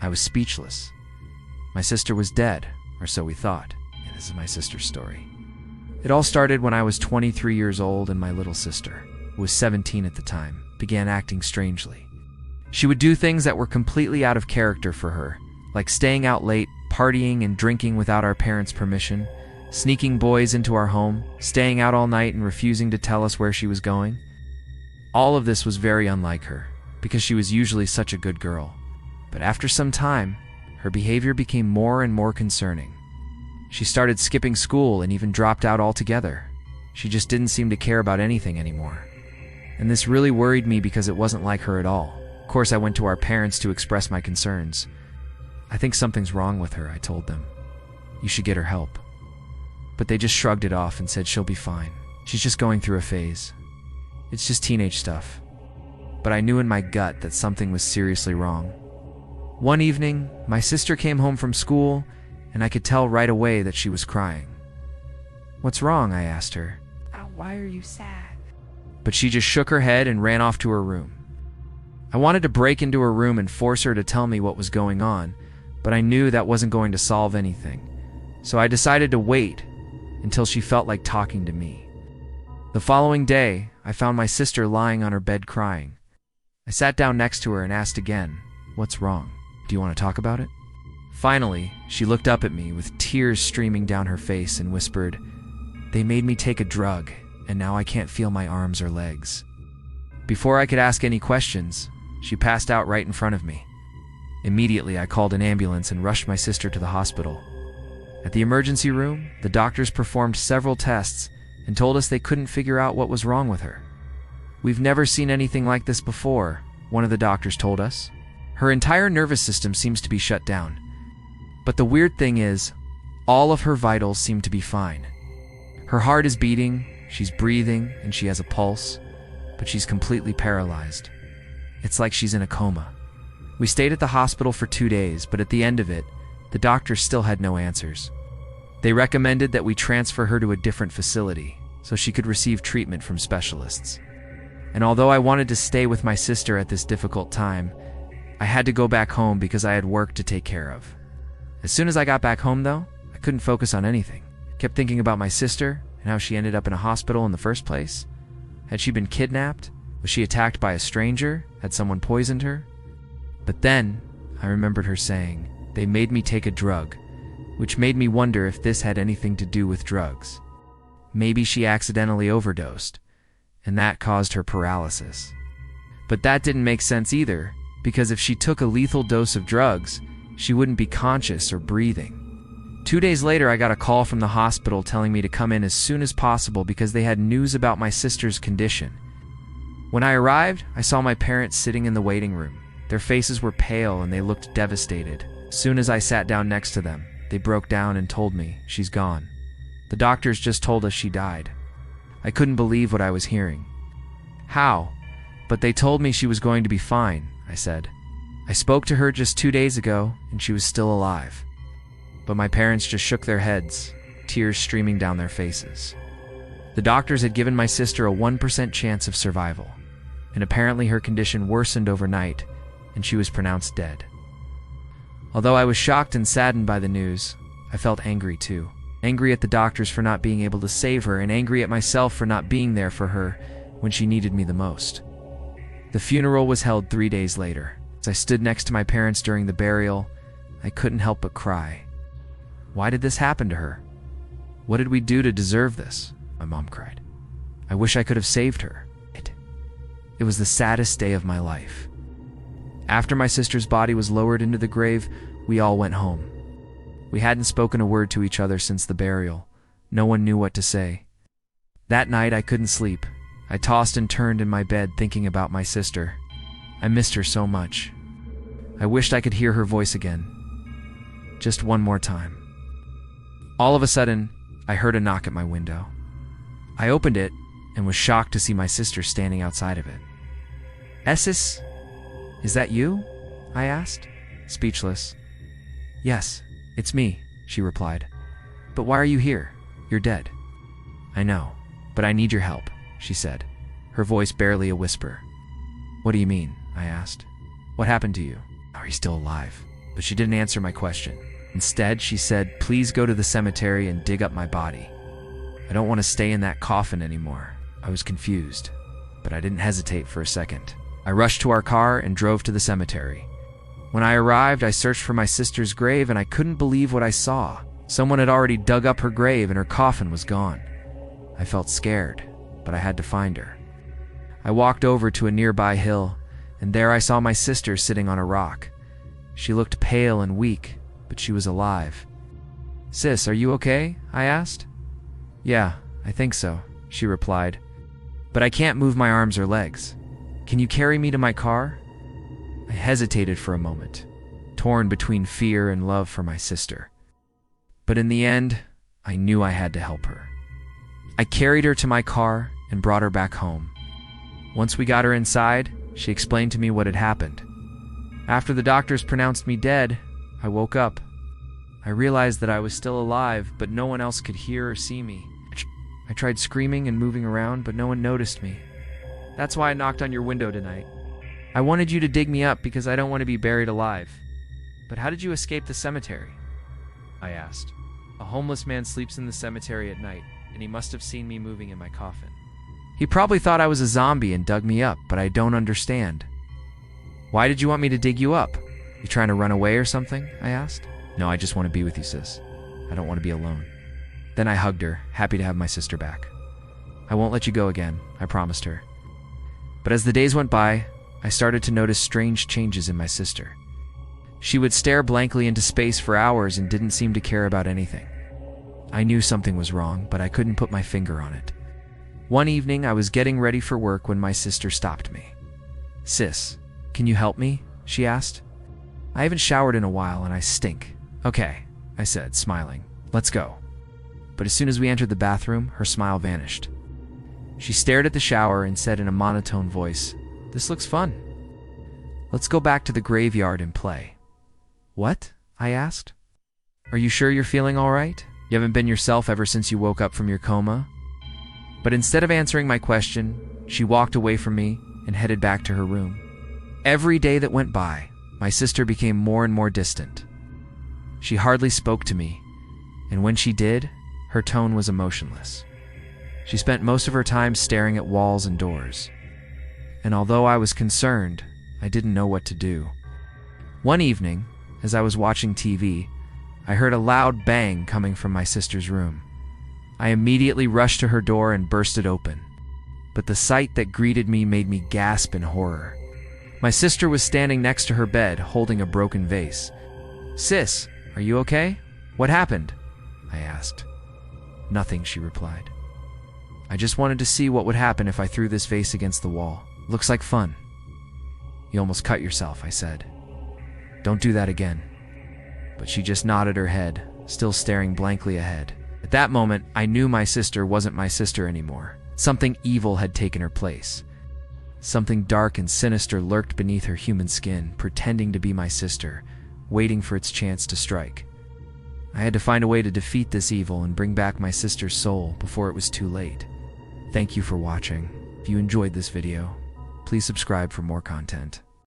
I was speechless. My sister was dead, or so we thought. And this is my sister's story. It all started when I was 23 years old and my little sister, who was 17 at the time, began acting strangely. She would do things that were completely out of character for her, like staying out late, partying and drinking without our parents' permission, sneaking boys into our home, staying out all night and refusing to tell us where she was going. All of this was very unlike her, because she was usually such a good girl. But after some time, her behavior became more and more concerning. She started skipping school and even dropped out altogether. She just didn't seem to care about anything anymore. And this really worried me because it wasn't like her at all. Of course, I went to our parents to express my concerns. I think something's wrong with her, I told them. You should get her help. But they just shrugged it off and said she'll be fine. She's just going through a phase. It's just teenage stuff. But I knew in my gut that something was seriously wrong. One evening, my sister came home from school, and I could tell right away that she was crying. What's wrong? I asked her. Why are you sad? But she just shook her head and ran off to her room. I wanted to break into her room and force her to tell me what was going on, but I knew that wasn't going to solve anything. So I decided to wait until she felt like talking to me. The following day, I found my sister lying on her bed crying. I sat down next to her and asked again, "What's wrong? Do you want to talk about it?" Finally, she looked up at me with tears streaming down her face and whispered, "They made me take a drug, and now I can't feel my arms or legs." Before I could ask any questions, she passed out right in front of me. Immediately, I called an ambulance and rushed my sister to the hospital. At the emergency room, the doctors performed several tests and told us they couldn't figure out what was wrong with her. "We've never seen anything like this before," one of the doctors told us. "Her entire nervous system seems to be shut down. But the weird thing is, all of her vitals seem to be fine. Her heart is beating, she's breathing, and she has a pulse, but she's completely paralyzed. It's like she's in a coma." We stayed at the hospital for 2 days, but at the end of it, the doctors still had no answers. They recommended that we transfer her to a different facility so she could receive treatment from specialists. And although I wanted to stay with my sister at this difficult time, I had to go back home because I had work to take care of. As soon as I got back home, though, I couldn't focus on anything. I kept thinking about my sister and how she ended up in a hospital in the first place. Had she been kidnapped? Was she attacked by a stranger? Had someone poisoned her? But then, I remembered her saying, "They made me take a drug," which made me wonder if this had anything to do with drugs. Maybe she accidentally overdosed, and that caused her paralysis. But that didn't make sense either, because if she took a lethal dose of drugs, she wouldn't be conscious or breathing. 2 days later, I got a call from the hospital telling me to come in as soon as possible because they had news about my sister's condition. When I arrived, I saw my parents sitting in the waiting room. Their faces were pale and they looked devastated. As soon as I sat down next to them, they broke down and told me, "She's gone. The doctors just told us she died." I couldn't believe what I was hearing. "How?" "But they told me she was going to be fine," I said. "I spoke to her just 2 days ago and she was still alive." But my parents just shook their heads, tears streaming down their faces. The doctors had given my sister a 1% chance of survival, and apparently her condition worsened overnight and she was pronounced dead. Although I was shocked and saddened by the news, I felt angry too. Angry at the doctors for not being able to save her, and angry at myself for not being there for her when she needed me the most. The funeral was held 3 days later. As I stood next to my parents during the burial, I couldn't help but cry. Why did this happen to her? What did we do to deserve this? My mom cried. I wish I could have saved her. It was the saddest day of my life. After my sister's body was lowered into the grave, we all went home. We hadn't spoken a word to each other since the burial. No one knew what to say. That night I couldn't sleep. I tossed and turned in my bed thinking about my sister. I missed her so much. I wished I could hear her voice again. Just one more time. All of a sudden, I heard a knock at my window. I opened it and was shocked to see my sister standing outside of it. "Esses, is that you?" I asked, speechless. "Yes, it's me," she replied. "But why are you here? You're dead." "I know, but I need your help," she said, her voice barely a whisper. "What do you mean?" I asked. "What happened to you? Are you still alive?" but she didn't answer my question. Instead, she said, "Please go to the cemetery and dig up my body. I don't want to stay in that coffin anymore." I was confused, but I didn't hesitate for a second. I rushed to our car and drove to the cemetery. When I arrived, I searched for my sister's grave, and I couldn't believe what I saw. Someone had already dug up her grave and her coffin was gone. I felt scared, but I had to find her. I walked over to a nearby hill, and there I saw my sister sitting on a rock. She looked pale and weak, but she was alive. "Sis, are you okay?" I asked. "Yeah, I think so," she replied. "But I can't move my arms or legs. Can you carry me to my car?" I hesitated for a moment, torn between fear and love for my sister. But in the end, I knew I had to help her. I carried her to my car and brought her back home. Once we got her inside, she explained to me what had happened. After the doctors pronounced me dead, I woke up. I realized that I was still alive, but no one else could hear or see me. I tried screaming and moving around, but no one noticed me. That's why I knocked on your window tonight. I wanted you to dig me up because I don't want to be buried alive. But how did you escape the cemetery?" I asked. "A homeless man sleeps in the cemetery at night, and he must have seen me moving in my coffin. He probably thought I was a zombie and dug me up, but I don't understand." "Why did you want me to dig you up? You trying to run away or something?" I asked. "No, I just want to be with you, sis. I don't want to be alone." Then I hugged her, happy to have my sister back. "I won't let you go again," I promised her. But as the days went by, I started to notice strange changes in my sister. She would stare blankly into space for hours and didn't seem to care about anything. I knew something was wrong, but I couldn't put my finger on it. One evening, I was getting ready for work when my sister stopped me. "Sis, can you help me?" she asked. "I haven't showered in a while and I stink." "Okay," I said, smiling. "Let's go." But as soon as we entered the bathroom, her smile vanished. She stared at the shower and said in a monotone voice, "This looks fun. Let's go back to the graveyard and play." "What?" I asked. "Are you sure you're feeling all right? You haven't been yourself ever since you woke up from your coma?" But instead of answering my question, she walked away from me and headed back to her room. Every day that went by, my sister became more and more distant. She hardly spoke to me, and when she did, her tone was emotionless. She spent most of her time staring at walls and doors. And although I was concerned, I didn't know what to do. One evening, as I was watching TV, I heard a loud bang coming from my sister's room. I immediately rushed to her door and burst it open. But the sight that greeted me made me gasp in horror. My sister was standing next to her bed, holding a broken vase. "Sis, are you okay? What happened?" I asked. "Nothing," she replied. "I just wanted to see what would happen if I threw this vase against the wall. Looks like fun." "You almost cut yourself," I said. "Don't do that again." But she just nodded her head, still staring blankly ahead. At that moment, I knew my sister wasn't my sister anymore. Something evil had taken her place. Something dark and sinister lurked beneath her human skin, pretending to be my sister, waiting for its chance to strike. I had to find a way to defeat this evil and bring back my sister's soul before it was too late. Thank you for watching. If you enjoyed this video, please subscribe for more content.